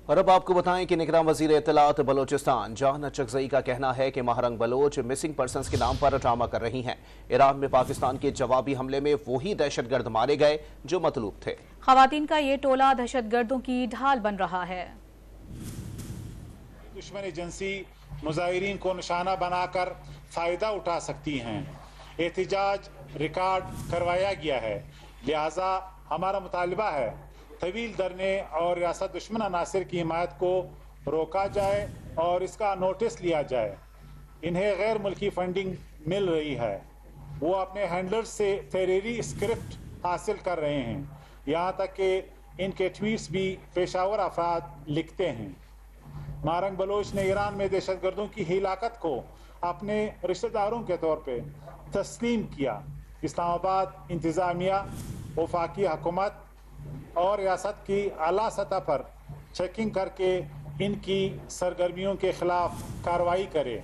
और अब आपको बताएं कि निगरान वजीर इत्तलात बलोचिस्तान जहान अचकजई का कहना है कि महारंग बलोच मिसिंग पर्सनस के नाम पर ड्रामा कर रही हैं। ईरान में पाकिस्तान के जवाबी हमले में वही दहशतगर्द मारे गए जो मतलूब थे। खवातीन का ये टोला दहशतगर्दों की ढाल बन रहा है। दुश्मन एजेंसी मुजाहिरीन को निशाना बनाकर फायदा उठा सकती हैं। एहतजाज रिकॉर्ड करवाया गया है, लिहाजा हमारा मुतालबा है तवील धरने और रियासत दुश्मन अनासिर की हिमायत को रोका जाए और इसका नोटिस लिया जाए। इन्हें गैर मुल्की फंडिंग मिल रही है, वो अपने हैंडलर्स से फेरेरी स्क्रिप्ट हासिल कर रहे हैं, यहाँ तक कि इनके ट्वीट्स भी पेशावर अफराद लिखते हैं। महारंग बलोच ने ईरान में दहशतगर्दों की हिलाकत को अपने रिश्तेदारों के तौर पे तस्लीम किया। इस्लामाबाद इंतज़ामिया, वफाकी हुकूमत और रियासत की आला सतह पर चेकिंग करके इनकी सरगर्मियों के खिलाफ कार्रवाई करे।